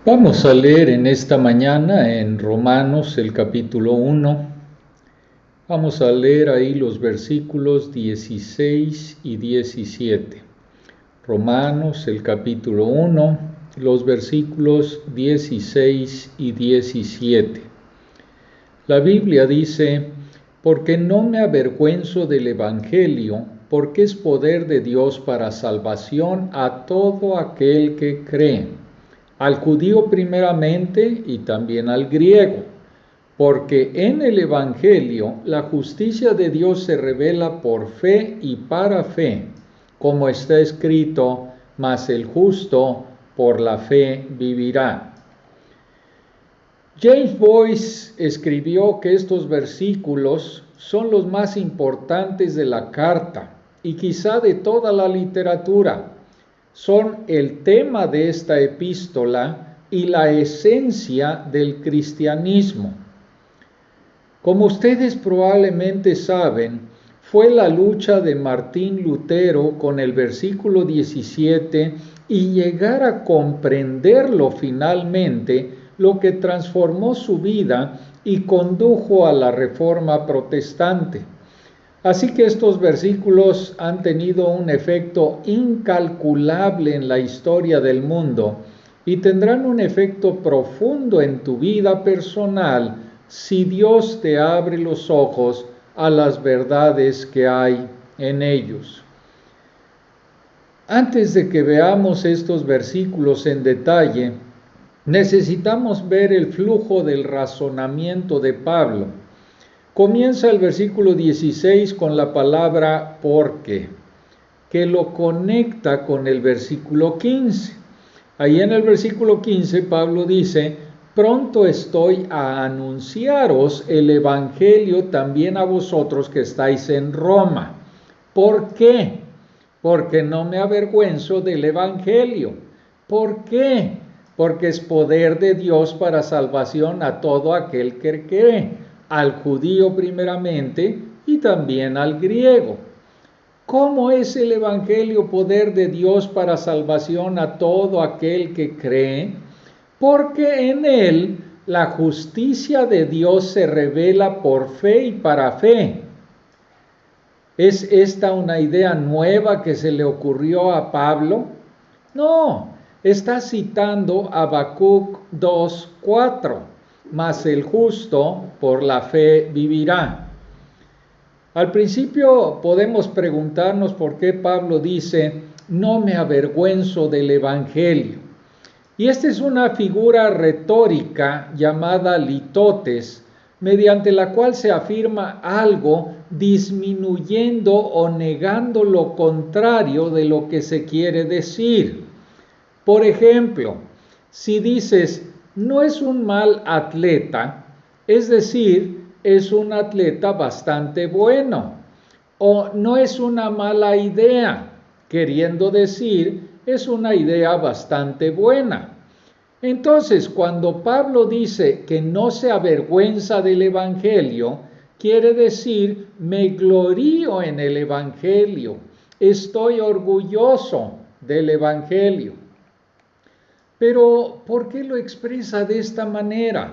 Vamos a leer en esta mañana en Romanos el capítulo 1. Vamos a leer ahí los versículos 16 y 17. Romanos el capítulo 1, los versículos 16 y 17. La Biblia dice: porque no me avergüenzo del Evangelio, porque es poder de Dios para salvación a todo aquel que cree, al judío primeramente y también al griego, porque en el Evangelio la justicia de Dios se revela por fe y para fe, como está escrito: mas el justo por la fe vivirá. James Boyce escribió que estos versículos son los más importantes de la carta y quizá de toda la literatura. Son el tema de esta epístola y la esencia del cristianismo. Como ustedes probablemente saben, fue la lucha de Martín Lutero con el versículo 17 y llegar a comprenderlo finalmente lo que transformó su vida y condujo a la Reforma Protestante. Así que estos versículos han tenido un efecto incalculable en la historia del mundo y tendrán un efecto profundo en tu vida personal si Dios te abre los ojos a las verdades que hay en ellos. Antes de que veamos estos versículos en detalle, necesitamos ver el flujo del razonamiento de Pablo. Comienza el versículo 16 con la palabra porque, que lo conecta con el versículo 15. Ahí en el versículo 15 Pablo dice: pronto estoy a anunciaros el evangelio también a vosotros que estáis en Roma. ¿Por qué? Porque no me avergüenzo del evangelio. ¿Por qué? Porque es poder de Dios para salvación a todo aquel que cree, al judío primeramente y también al griego. ¿Cómo es el evangelio poder de Dios para salvación a todo aquel que cree? Porque en él la justicia de Dios se revela por fe y para fe. ¿Es esta una idea nueva que se le ocurrió a Pablo? No, está citando Habacuc 2:4, mas el justo por la fe vivirá. Al principio podemos preguntarnos por qué Pablo dice: no me avergüenzo del evangelio. Y esta es una figura retórica llamada litotes, mediante la cual se afirma algo disminuyendo o negando lo contrario de lo que se quiere decir. Por ejemplo, si dices: no es un mal atleta, es decir, es un atleta bastante bueno. O no es una mala idea, queriendo decir, es una idea bastante buena. Entonces, cuando Pablo dice que no se avergüenza del evangelio, quiere decir: me glorío en el evangelio, estoy orgulloso del evangelio. Pero, ¿por qué lo expresa de esta manera?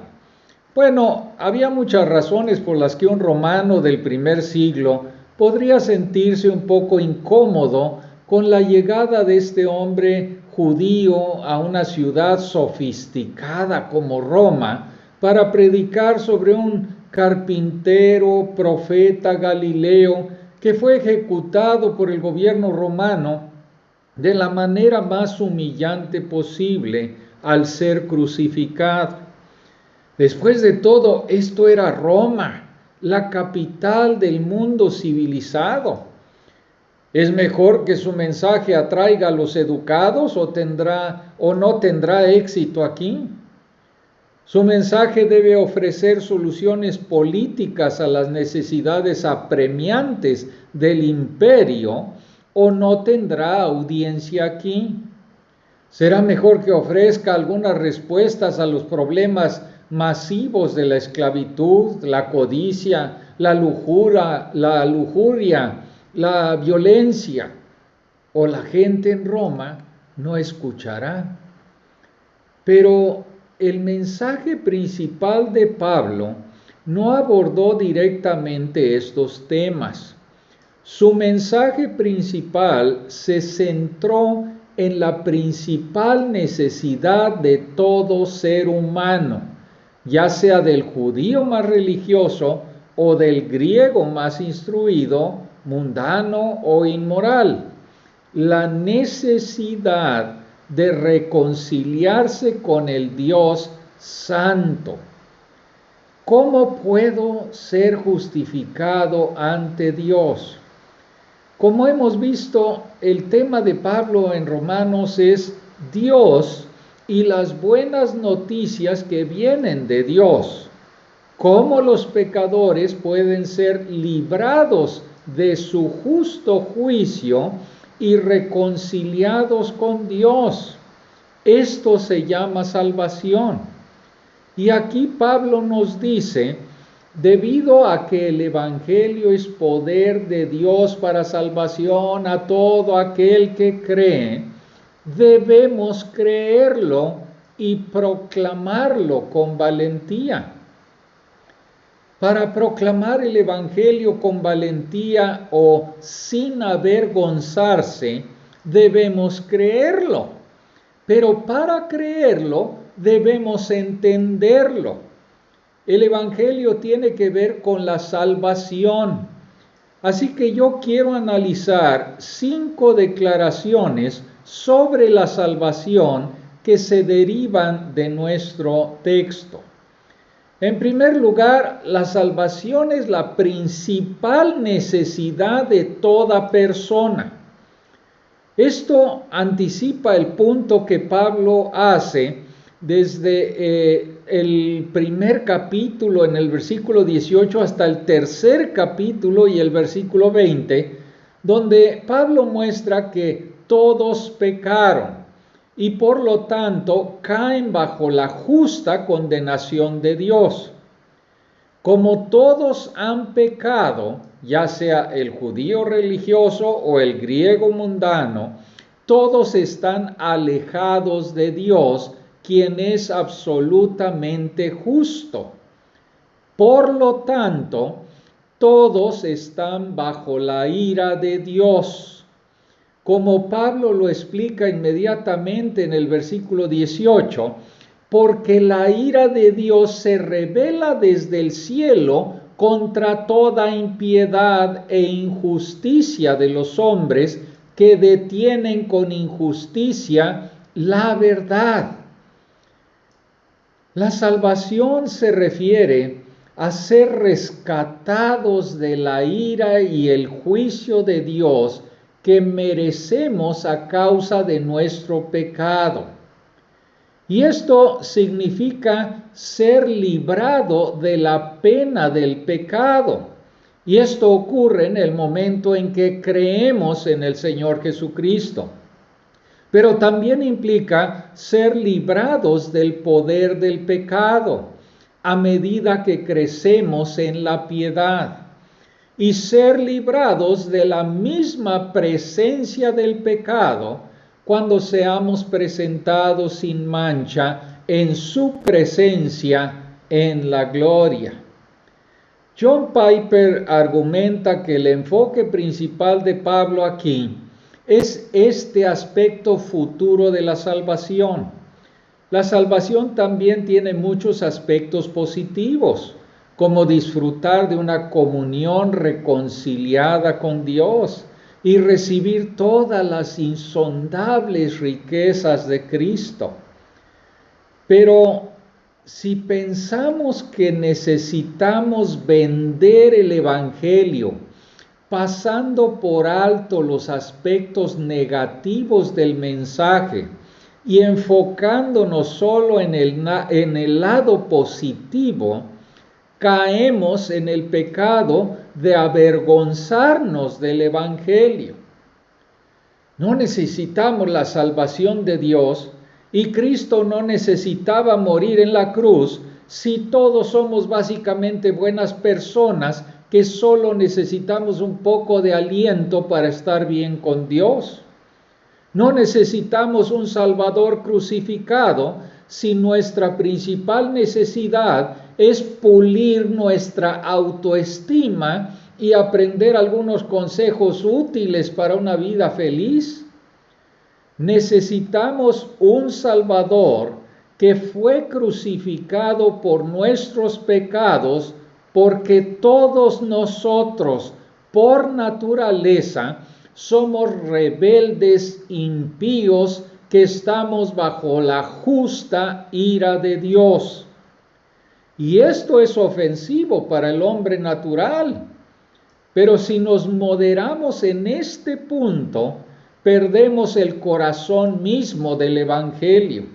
Bueno, había muchas razones por las que un romano del primer siglo podría sentirse un poco incómodo con la llegada de este hombre judío a una ciudad sofisticada como Roma para predicar sobre un carpintero, profeta Galileo que fue ejecutado por el gobierno romano de la manera más humillante posible al ser crucificado. Después de todo, esto era Roma, la capital del mundo civilizado. ¿Es mejor que su mensaje atraiga a los educados o no tendrá éxito aquí? Su mensaje debe ofrecer soluciones políticas a las necesidades apremiantes del imperio o no tendrá audiencia aquí. ¿Será mejor que ofrezca algunas respuestas a los problemas masivos de la esclavitud, la codicia, la lujuria, la violencia? ¿O la gente en Roma no escuchará? Pero el mensaje principal de Pablo no abordó directamente estos temas. Su mensaje principal se centró en la principal necesidad de todo ser humano, ya sea del judío más religioso o del griego más instruido, mundano o inmoral. La necesidad de reconciliarse con el Dios Santo. ¿Cómo puedo ser justificado ante Dios? Como hemos visto, el tema de Pablo en Romanos es Dios y las buenas noticias que vienen de Dios. Cómo los pecadores pueden ser librados de su justo juicio y reconciliados con Dios. Esto se llama salvación. Y aquí Pablo nos dice, debido a que el Evangelio es poder de Dios para salvación a todo aquel que cree, debemos creerlo y proclamarlo con valentía. Para proclamar el Evangelio con valentía o sin avergonzarse, debemos creerlo. Pero para creerlo, debemos entenderlo. El Evangelio tiene que ver con la salvación. Así que yo quiero analizar 5 declaraciones sobre la salvación que se derivan de nuestro texto. En primer lugar, la salvación es la principal necesidad de toda persona. Esto anticipa el punto que Pablo hace desde el primer capítulo en el versículo 18 hasta el tercer capítulo y el versículo 20, donde Pablo muestra que todos pecaron y por lo tanto caen bajo la justa condenación de Dios. Como todos han pecado, ya sea el judío religioso o el griego mundano, todos están alejados de Dios, quien es absolutamente justo. Por lo tanto, todos están bajo la ira de Dios. Como Pablo lo explica inmediatamente en el versículo 18, porque la ira de Dios se revela desde el cielo contra toda impiedad e injusticia de los hombres que detienen con injusticia la verdad. La salvación se refiere a ser rescatados de la ira y el juicio de Dios que merecemos a causa de nuestro pecado. Y esto significa ser librado de la pena del pecado. Y esto ocurre en el momento en que creemos en el Señor Jesucristo. Pero también implica ser librados del poder del pecado a medida que crecemos en la piedad. Y ser librados de la misma presencia del pecado cuando seamos presentados sin mancha en su presencia en la gloria. John Piper argumenta que el enfoque principal de Pablo aquí es este aspecto futuro de la salvación. La salvación también tiene muchos aspectos positivos, como disfrutar de una comunión reconciliada con Dios y recibir todas las insondables riquezas de Cristo. Pero si pensamos que necesitamos vender el Evangelio, pasando por alto los aspectos negativos del mensaje y enfocándonos solo en el lado positivo, caemos en el pecado de avergonzarnos del Evangelio. No necesitamos la salvación de Dios y Cristo no necesitaba morir en la cruz si todos somos básicamente buenas personas que solo necesitamos un poco de aliento para estar bien con Dios. No necesitamos un Salvador crucificado si nuestra principal necesidad es pulir nuestra autoestima y aprender algunos consejos útiles para una vida feliz? Necesitamos un Salvador que fue crucificado por nuestros pecados, porque todos nosotros, por naturaleza, somos rebeldes, impíos, que estamos bajo la justa ira de Dios. Y esto es ofensivo para el hombre natural. Pero si nos moderamos en este punto, perdemos el corazón mismo del Evangelio.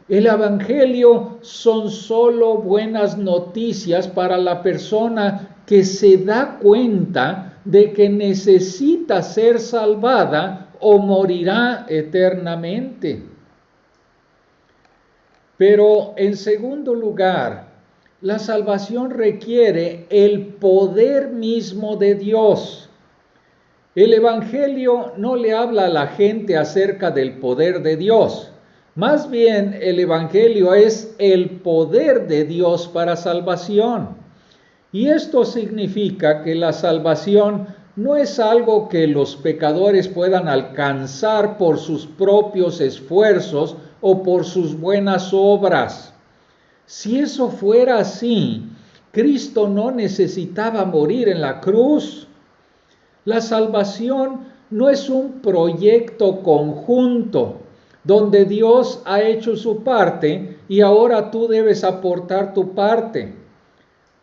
El Evangelio son solo buenas noticias para la persona que se da cuenta de que necesita ser salvada o morirá eternamente. Pero en segundo lugar, la salvación requiere el poder mismo de Dios. El Evangelio no le habla a la gente acerca del poder de Dios. Más bien, el Evangelio es el poder de Dios para salvación. Y esto significa que la salvación no es algo que los pecadores puedan alcanzar por sus propios esfuerzos o por sus buenas obras. Si eso fuera así, Cristo no necesitaba morir en la cruz. La salvación no es un proyecto conjunto donde Dios ha hecho su parte y ahora tú debes aportar tu parte.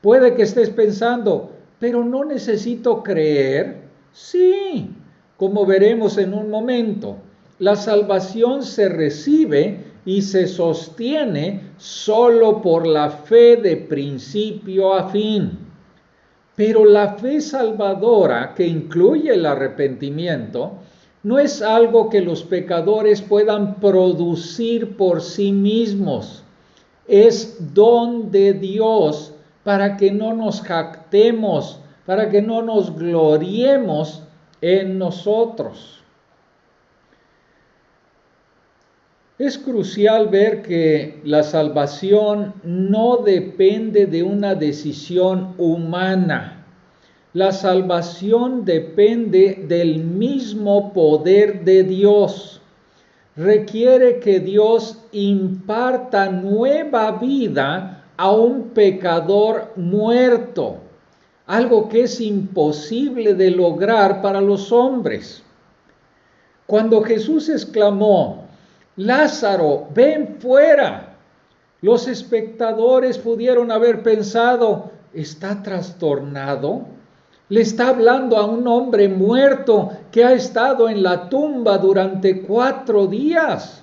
Puede que estés pensando, pero no necesito creer. Sí, como veremos en un momento, la salvación se recibe y se sostiene solo por la fe de principio a fin. Pero la fe salvadora, que incluye el arrepentimiento, no es algo que los pecadores puedan producir por sí mismos. Es don de Dios para que no nos jactemos, para que no nos gloriemos en nosotros. Es crucial ver que la salvación no depende de una decisión humana. La salvación depende del mismo poder de Dios. Requiere que Dios imparta nueva vida a un pecador muerto, algo que es imposible de lograr para los hombres. Cuando Jesús exclamó, Lázaro, ven fuera, los espectadores pudieron haber pensado, ¿está trastornado? Le está hablando a un hombre muerto que ha estado en la tumba durante 4 días.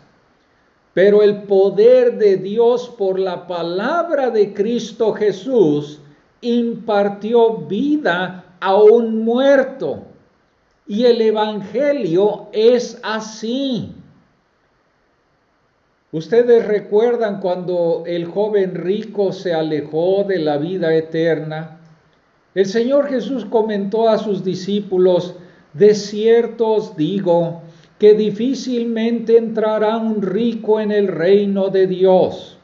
Pero el poder de Dios por la palabra de Cristo Jesús impartió vida a un muerto. Y el Evangelio es así. Ustedes recuerdan cuando el joven rico se alejó de la vida eterna. El Señor Jesús comentó a sus discípulos, de cierto os digo que difícilmente entrará un rico en el reino de Dios.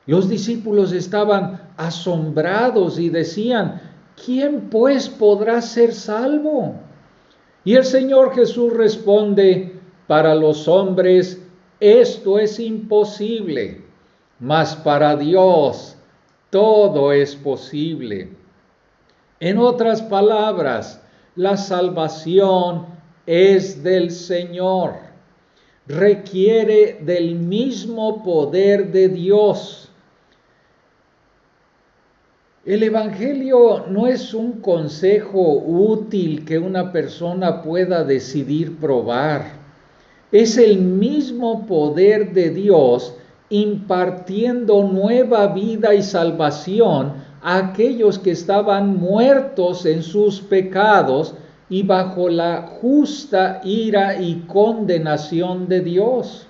Los discípulos estaban asombrados y decían, ¿quién pues podrá ser salvo? Y el Señor Jesús responde, para los hombres esto es imposible, mas para Dios todo es posible. En otras palabras, la salvación es del Señor. Requiere del mismo poder de Dios. El Evangelio no es un consejo útil que una persona pueda decidir probar. Es el mismo poder de Dios impartiendo nueva vida y salvación a aquellos que estaban muertos en sus pecados y bajo la justa ira y condenación de Dios.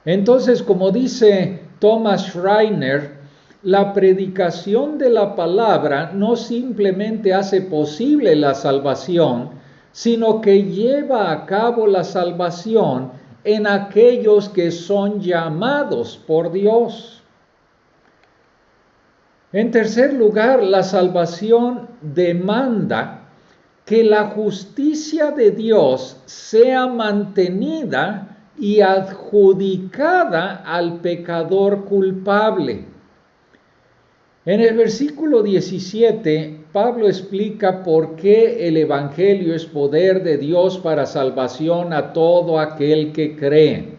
Entonces, como dice Thomas Schreiner, la predicación de la palabra no simplemente hace posible la salvación, sino que lleva a cabo la salvación en aquellos que son llamados por Dios. En tercer lugar, la salvación demanda que la justicia de Dios sea mantenida y adjudicada al pecador culpable. En el versículo 17, Pablo explica por qué el Evangelio es poder de Dios para salvación a todo aquel que cree.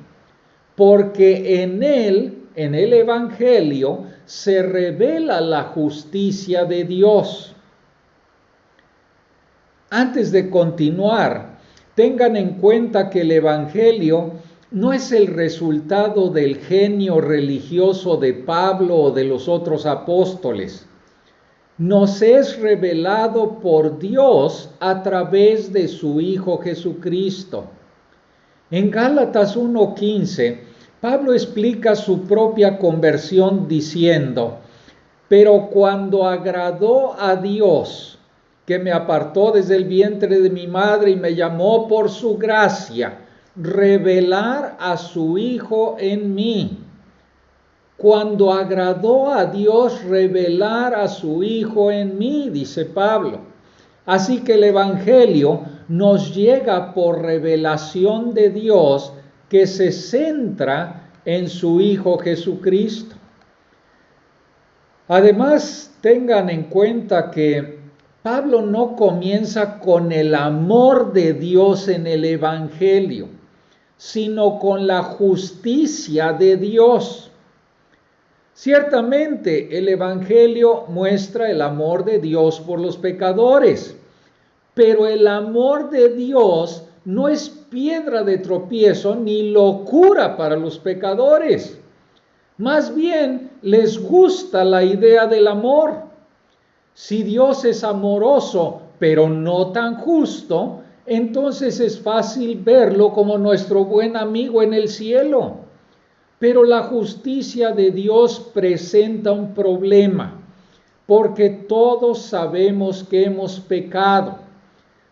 Porque en él, en el Evangelio, se revela la justicia de Dios. Antes de continuar, tengan en cuenta que el Evangelio no es el resultado del genio religioso de Pablo o de los otros apóstoles. Nos es revelado por Dios a través de su Hijo Jesucristo. En Gálatas 1:15, Pablo explica su propia conversión diciendo: pero cuando agradó a Dios, que me apartó desde el vientre de mi madre y me llamó por su gracia, revelar a su Hijo en mí. Cuando agradó a Dios revelar a su Hijo en mí, dice Pablo. Así que el Evangelio nos llega por revelación de Dios que se centra en su Hijo Jesucristo. Además, tengan en cuenta que Pablo no comienza con el amor de Dios en el Evangelio, sino con la justicia de Dios. Ciertamente, el Evangelio muestra el amor de Dios por los pecadores, pero el amor de Dios no es piedra de tropiezo ni locura para los pecadores. Más bien, les gusta la idea del amor. Si Dios es amoroso, pero no tan justo, entonces es fácil verlo como nuestro buen amigo en el cielo. Pero la justicia de Dios presenta un problema, porque todos sabemos que hemos pecado.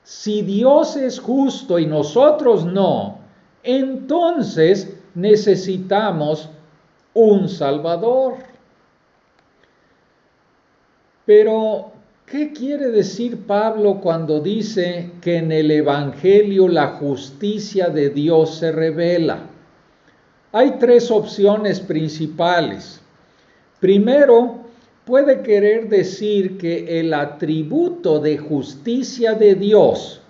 Si Dios es justo y nosotros no, entonces necesitamos un Salvador. Pero, ¿qué quiere decir Pablo cuando dice que en el Evangelio la justicia de Dios se revela? Hay tres opciones principales. Primero, puede querer decir que el atributo de justicia de Dios,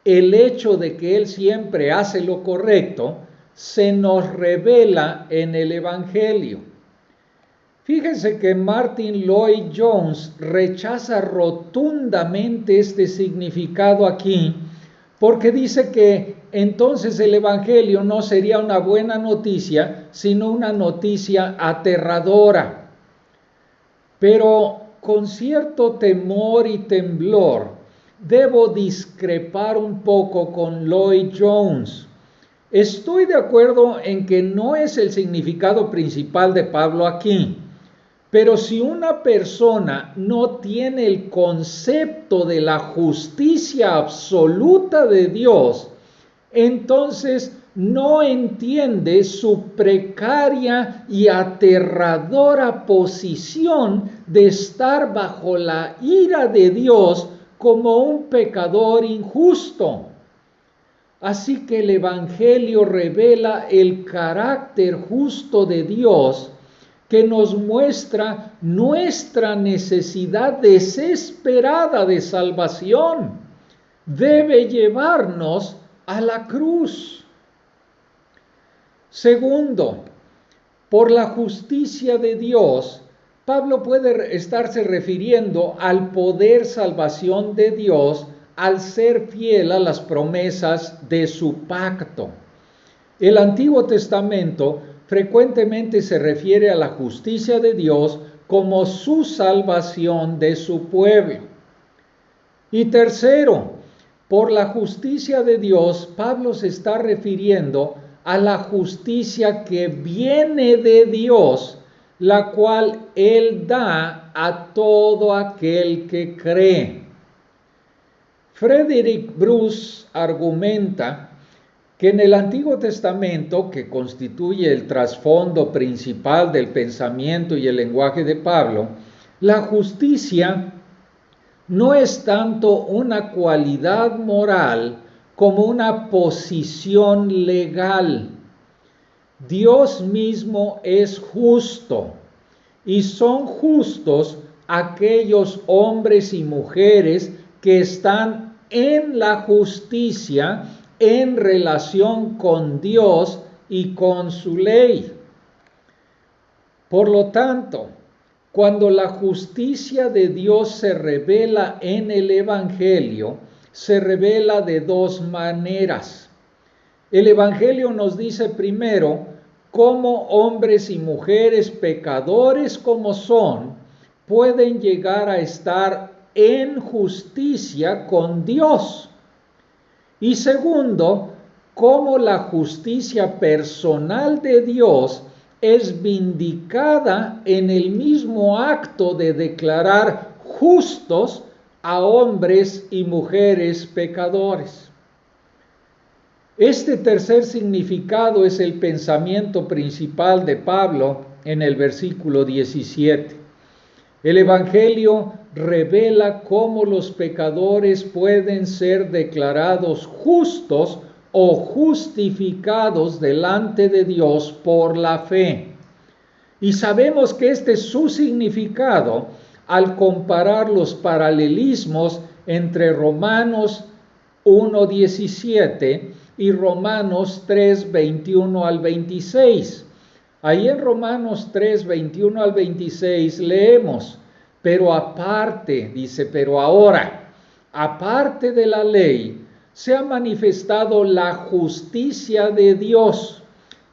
el hecho de que Él siempre hace lo correcto, se nos revela en el Evangelio. Fíjense que Martin Lloyd-Jones rechaza rotundamente este significado aquí, porque dice que entonces el Evangelio no sería una buena noticia, sino una noticia aterradora. Pero con cierto temor y temblor, debo discrepar un poco con Lloyd-Jones. Estoy de acuerdo en que no es el significado principal de Pablo aquí. Pero si una persona no tiene el concepto de la justicia absoluta de Dios, entonces no entiende su precaria y aterradora posición de estar bajo la ira de Dios como un pecador injusto. Así que el Evangelio revela el carácter justo de Dios, que nos muestra nuestra necesidad desesperada de salvación. Debe llevarnos a la cruz. Segundo, por la justicia de Dios, Pablo puede estarse refiriendo al poder salvación de Dios al ser fiel a las promesas de su pacto. El Antiguo Testamento frecuentemente se refiere a la justicia de Dios como su salvación de su pueblo. Y tercero, por la justicia de Dios, Pablo se está refiriendo a la justicia que viene de Dios, la cual Él da a todo aquel que cree. Frederick Bruce argumenta que en el Antiguo Testamento, que constituye el trasfondo principal del pensamiento y el lenguaje de Pablo, la justicia no es tanto una cualidad moral como una posición legal. Dios mismo es justo y son justos aquellos hombres y mujeres que están en la justicia en relación con Dios y con su ley. Por lo tanto, cuando la justicia de Dios se revela en el Evangelio, se revela de dos maneras. El Evangelio nos dice primero cómo hombres y mujeres pecadores como son, pueden llegar a estar en justicia con Dios. Y segundo, cómo la justicia personal de Dios es vindicada en el mismo acto de declarar justos a hombres y mujeres pecadores. Este tercer significado es el pensamiento principal de Pablo en el versículo 17. El Evangelio revela cómo los pecadores pueden ser declarados justos o justificados delante de Dios por la fe. Y sabemos que este es su significado al comparar los paralelismos entre Romanos 1:17 y Romanos 3:21 al 26. Ahí en Romanos 3:21 al 26 leemos, pero aparte, dice, pero ahora, aparte de la ley, se ha manifestado la justicia de Dios,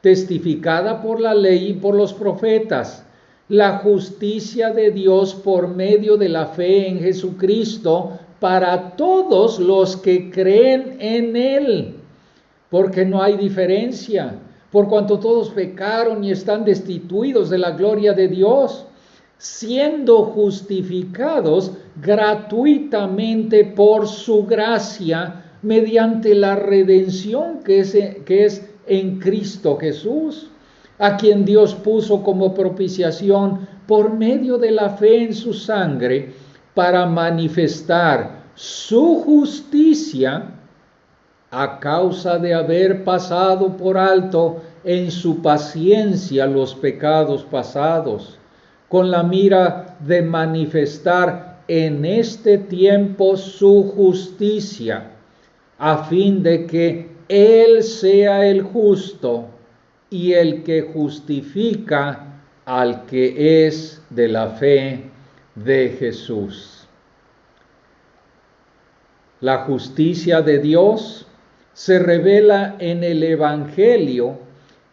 testificada por la ley y por los profetas, la justicia de Dios por medio de la fe en Jesucristo para todos los que creen en Él, porque no hay diferencia, por cuanto todos pecaron y están destituidos de la gloria de Dios, siendo justificados gratuitamente por su gracia, mediante la redención que es en Cristo Jesús, a quien Dios puso como propiciación por medio de la fe en su sangre, para manifestar su justicia a causa de haber pasado por alto en su paciencia los pecados pasados, con la mira de manifestar en este tiempo su justicia, a fin de que Él sea el justo y el que justifica al que es de la fe de Jesús. La justicia de Dios se revela en el Evangelio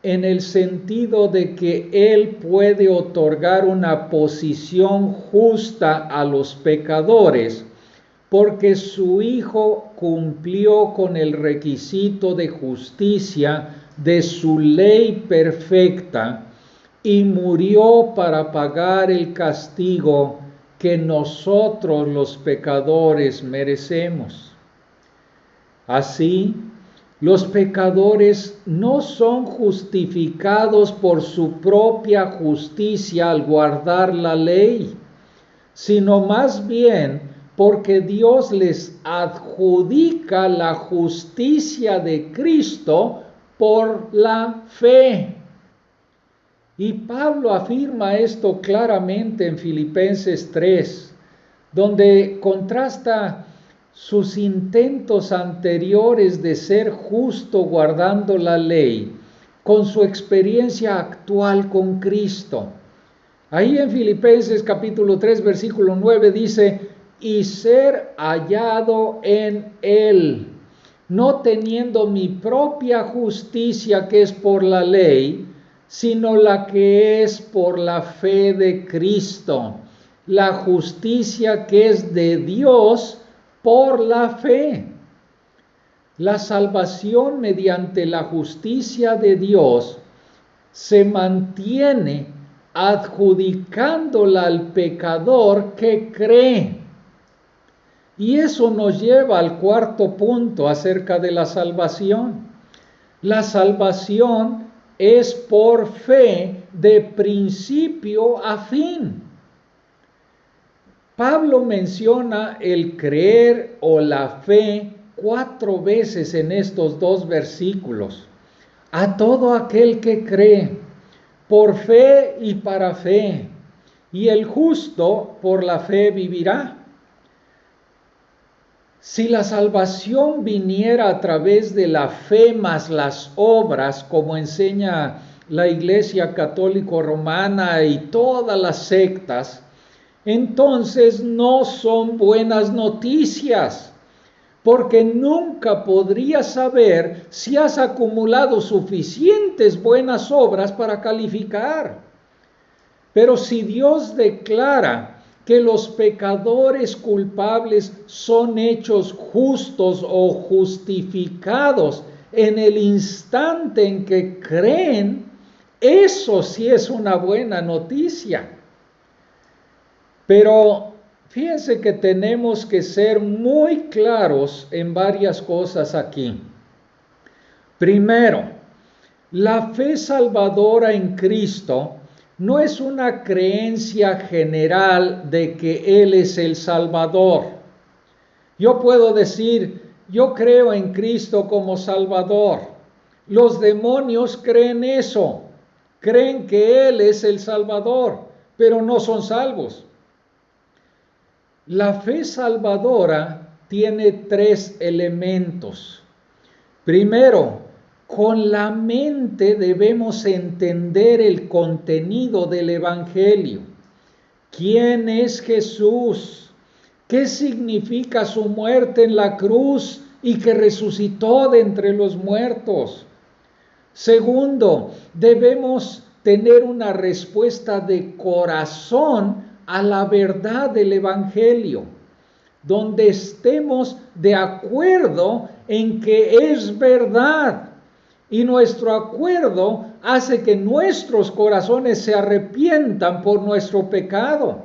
en el sentido de que Él puede otorgar una posición justa a los pecadores, porque su Hijo cumplió con el requisito de justicia de su ley perfecta y murió para pagar el castigo que nosotros los pecadores merecemos. Así, los pecadores no son justificados por su propia justicia al guardar la ley, sino más bien porque Dios les adjudica la justicia de Cristo por la fe. Y Pablo afirma esto claramente en Filipenses 3, donde contrasta sus intentos anteriores de ser justo guardando la ley con su experiencia actual con Cristo. Ahí en Filipenses capítulo 3, versículo 9 dice, y ser hallado en Él, no teniendo mi propia justicia que es por la ley, sino la que es por la fe de Cristo, la justicia que es de Dios por la fe. La salvación mediante la justicia de Dios se mantiene adjudicándola al pecador que cree. Y eso nos lleva al cuarto punto acerca de la salvación. La salvación es por fe de principio a fin. Pablo menciona el creer o la fe 4 veces en estos 2 versículos. A todo aquel que cree, por fe y para fe, y el justo por la fe vivirá. Si la salvación viniera a través de la fe más las obras, como enseña la Iglesia Católica Romana y todas las sectas, entonces no son buenas noticias, porque nunca podrías saber si has acumulado suficientes buenas obras para calificar. Pero si Dios declara que los pecadores culpables son hechos justos o justificados en el instante en que creen, eso sí es una buena noticia. Pero fíjense que tenemos que ser muy claros en varias cosas aquí. Primero, la fe salvadora en Cristo no es una creencia general de que Él es el Salvador. Yo puedo decir, yo creo en Cristo como Salvador. Los demonios creen eso, creen que Él es el Salvador, pero no son salvos. La fe salvadora tiene 3 elementos. Primero, con la mente debemos entender el contenido del Evangelio. ¿Quién es Jesús? ¿Qué significa su muerte en la cruz y que resucitó de entre los muertos? Segundo, debemos tener una respuesta de corazón a la verdad del Evangelio, donde estemos de acuerdo en que es verdad, y nuestro acuerdo hace que nuestros corazones se arrepientan por nuestro pecado,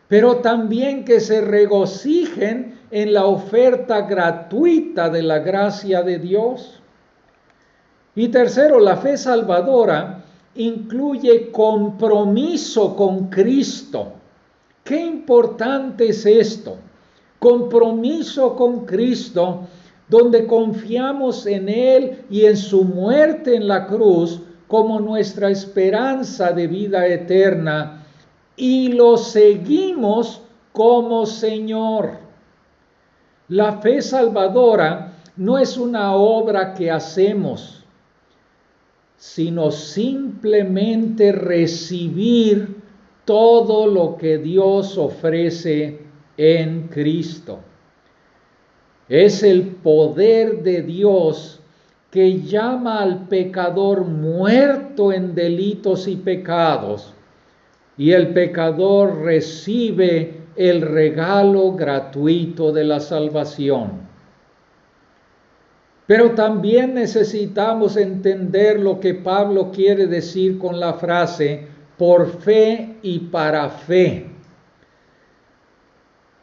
pero también que se regocijen en la oferta gratuita de la gracia de Dios. Y tercero, la fe salvadora incluye compromiso con Cristo. Qué importante es esto, compromiso con Cristo, donde confiamos en Él y en su muerte en la cruz como nuestra esperanza de vida eterna, y lo seguimos como Señor. La fe salvadora no es una obra que hacemos, sino simplemente recibir todo lo que Dios ofrece en Cristo. Es el poder de Dios que llama al pecador muerto en delitos y pecados, y el pecador recibe el regalo gratuito de la salvación. Pero también necesitamos entender lo que Pablo quiere decir con la frase por fe y para fe.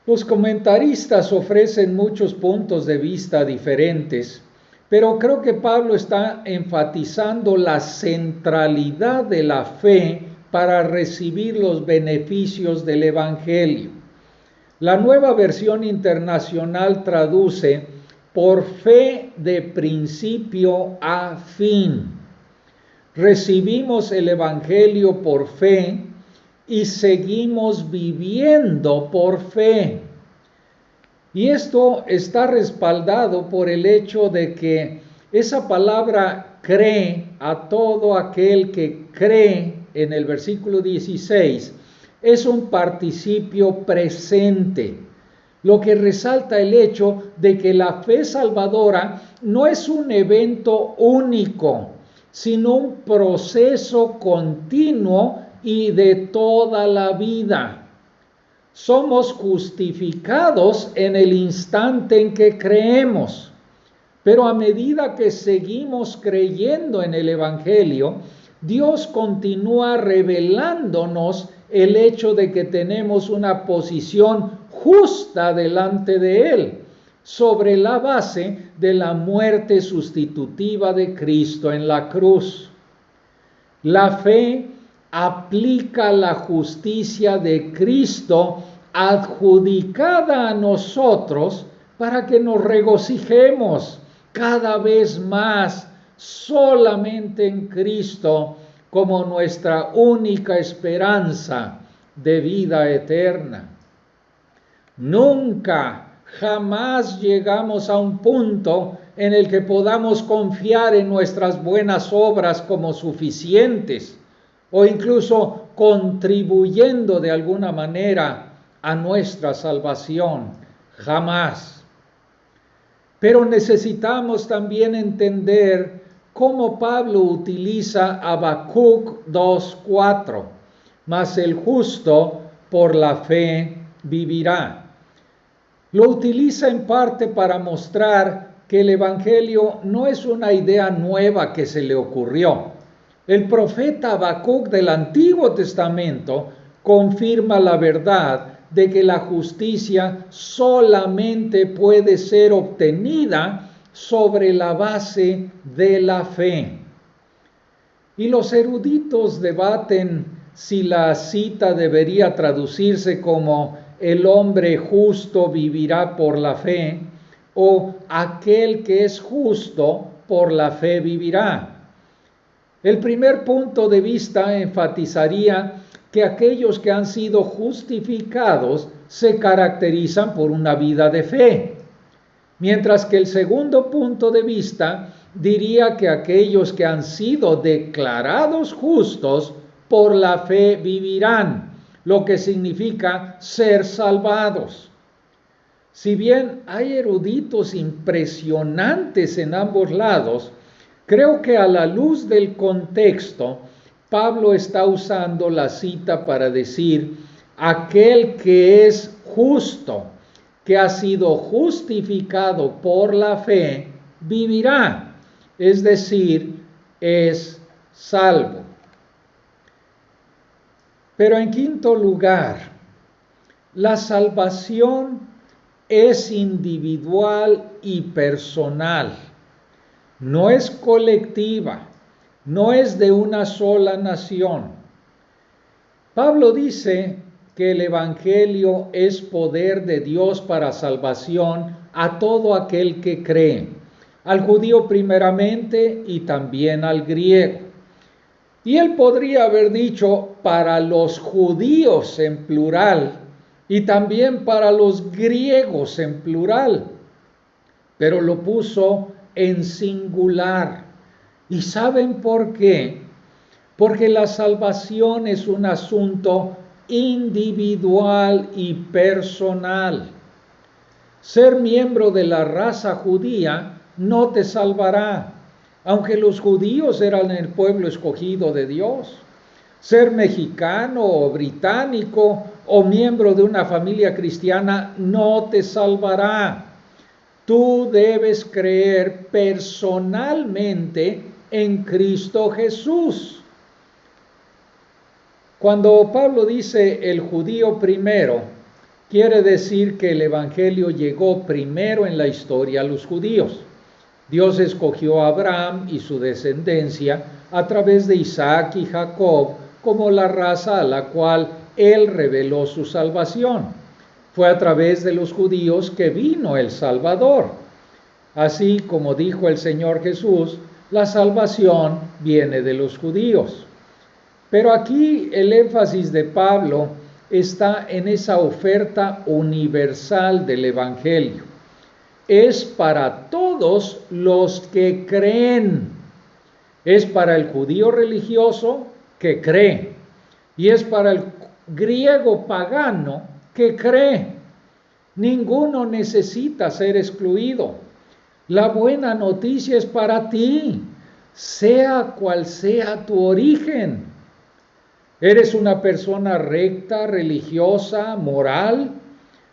Los comentaristas ofrecen muchos puntos de vista diferentes, pero creo que Pablo está enfatizando la centralidad de la fe para recibir los beneficios del Evangelio. La Nueva Versión Internacional traduce por fe de principio a fin. Recibimos el Evangelio por fe y seguimos viviendo por fe. Y esto está respaldado por el hecho de que esa palabra cree, a todo aquel que cree, en el versículo 16, es un participio presente, lo que resalta el hecho de que la fe salvadora no es un evento único, sino un proceso continuo y de toda la vida. Somos justificados en el instante en que creemos, pero a medida que seguimos creyendo en el Evangelio, Dios continúa revelándonos el hecho de que tenemos una posición justa delante de Él, sobre la base de la muerte sustitutiva de Cristo en la cruz. La fe aplica la justicia de Cristo adjudicada a nosotros para que nos regocijemos cada vez más solamente en Cristo como nuestra única esperanza de vida eterna. Nunca, jamás llegamos a un punto en el que podamos confiar en nuestras buenas obras como suficientes o incluso contribuyendo de alguna manera a nuestra salvación. Jamás. Pero necesitamos también entender cómo Pablo utiliza Habacuc 2:4, mas el justo por la fe vivirá. Lo utiliza en parte para mostrar que el Evangelio no es una idea nueva que se le ocurrió. El profeta Habacuc del Antiguo Testamento confirma la verdad de que la justicia solamente puede ser obtenida sobre la base de la fe. Y los eruditos debaten si la cita debería traducirse como el hombre justo vivirá por la fe o aquel que es justo por la fe vivirá. El primer punto de vista enfatizaría que aquellos que han sido justificados se caracterizan por una vida de fe, mientras que el segundo punto de vista diría que aquellos que han sido declarados justos por la fe vivirán, lo que significa ser salvados. Si bien hay eruditos impresionantes en ambos lados, creo que a la luz del contexto, Pablo está usando la cita para decir, aquel que es justo, que ha sido justificado por la fe, vivirá, es decir, es salvo. Pero en quinto lugar, la salvación es individual y personal, no es colectiva, no es de una sola nación. Pablo dice que el Evangelio es poder de Dios para salvación a todo aquel que cree, al judío primeramente y también al griego. Y él podría haber dicho para los judíos en plural y también para los griegos en plural, pero lo puso en singular. ¿Y saben por qué? Porque la salvación es un asunto individual y personal. Ser miembro de la raza judía no te salvará, aunque los judíos eran el pueblo escogido de Dios. Ser mexicano o británico o miembro de una familia cristiana no te salvará. Tú debes creer personalmente en Cristo Jesús. Cuando Pablo dice el judío primero, quiere decir que el Evangelio llegó primero en la historia a los judíos. Dios escogió a Abraham y su descendencia a través de Isaac y Jacob como la raza a la cual Él reveló su salvación. Fue a través de los judíos que vino el Salvador. Así como dijo el Señor Jesús, la salvación viene de los judíos. Pero aquí el énfasis de Pablo está en esa oferta universal del Evangelio. Es para todos los que creen. Es para el judío religioso que cree. Y es para el griego pagano que cree. Ninguno necesita ser excluido. La buena noticia es para ti, sea cual sea tu origen. ¿Eres una persona recta, religiosa, moral?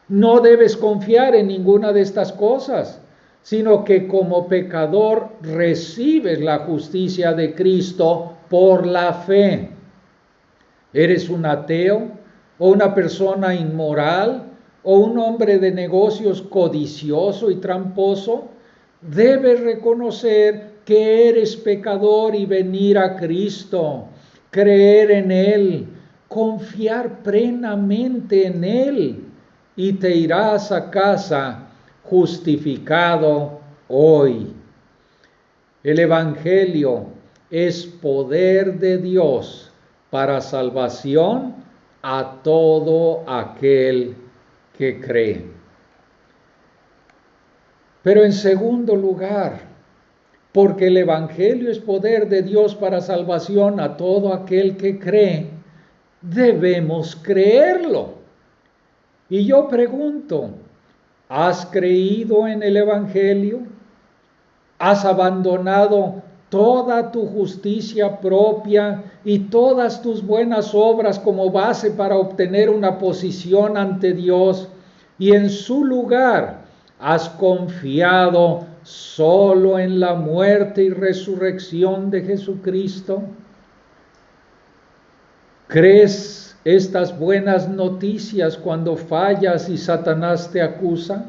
No debes confiar en ninguna de estas cosas, sino que como pecador recibes la justicia de Cristo por la fe. ¿Eres un ateo o una persona inmoral o un hombre de negocios codicioso y tramposo, debes reconocer que eres pecador y venir a Cristo, creer en Él, confiar plenamente en Él, y te irás a casa justificado hoy. El Evangelio es poder de Dios para salvación a todo aquel que cree. Pero en segundo lugar, porque el Evangelio es poder de Dios para salvación a todo aquel que cree, debemos creerlo. Y yo pregunto, ¿has creído en el Evangelio? ¿Has abandonado toda tu justicia propia y todas tus buenas obras como base para obtener una posición ante Dios, y en su lugar has confiado solo en la muerte y resurrección de Jesucristo? ¿Crees estas buenas noticias cuando fallas y Satanás te acusa?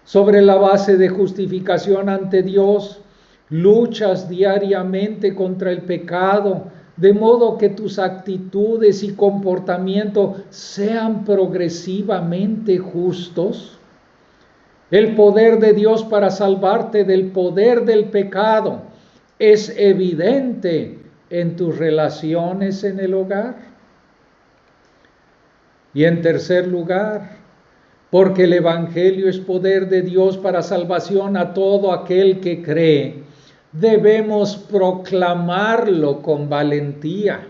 Sobre la base de justificación ante Dios, luchas diariamente contra el pecado, de modo que tus actitudes y comportamiento sean progresivamente justos. El poder de Dios para salvarte del poder del pecado es evidente en tus relaciones en el hogar. Y en tercer lugar, porque el Evangelio es poder de Dios para salvación a todo aquel que cree, debemos proclamarlo con valentía.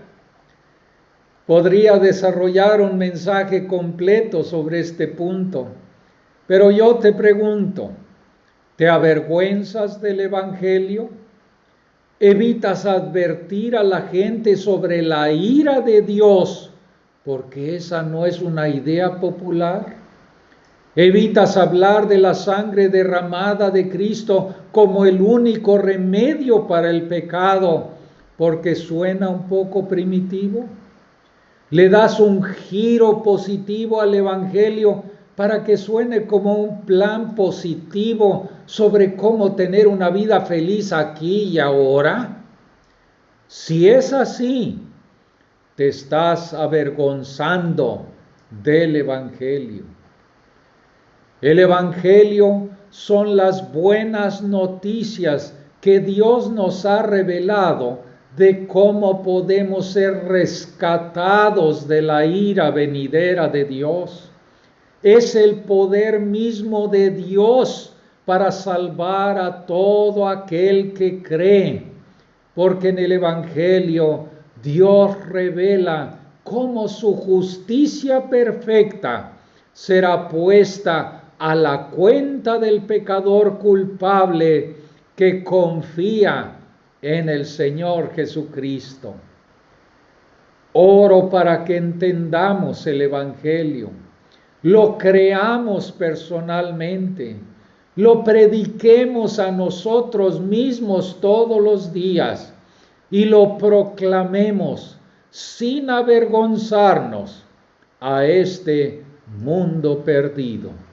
Podría desarrollar un mensaje completo sobre este punto, pero yo te pregunto, ¿te avergüenzas del Evangelio? ¿Evitas advertir a la gente sobre la ira de Dios, porque esa no es una idea popular? ¿Evitas hablar de la sangre derramada de Cristo como el único remedio para el pecado, porque suena un poco primitivo? ¿Le das un giro positivo al Evangelio para que suene como un plan positivo sobre cómo tener una vida feliz aquí y ahora? Si es así, te estás avergonzando del Evangelio. El Evangelio son las buenas noticias que Dios nos ha revelado de cómo podemos ser rescatados de la ira venidera de Dios. Es el poder mismo de Dios para salvar a todo aquel que cree, porque en el Evangelio Dios revela cómo su justicia perfecta será puesta a la cuenta del pecador culpable que confía en el Señor Jesucristo. Oro para que entendamos el Evangelio, lo creamos personalmente, lo prediquemos a nosotros mismos todos los días y lo proclamemos sin avergonzarnos a este mundo perdido.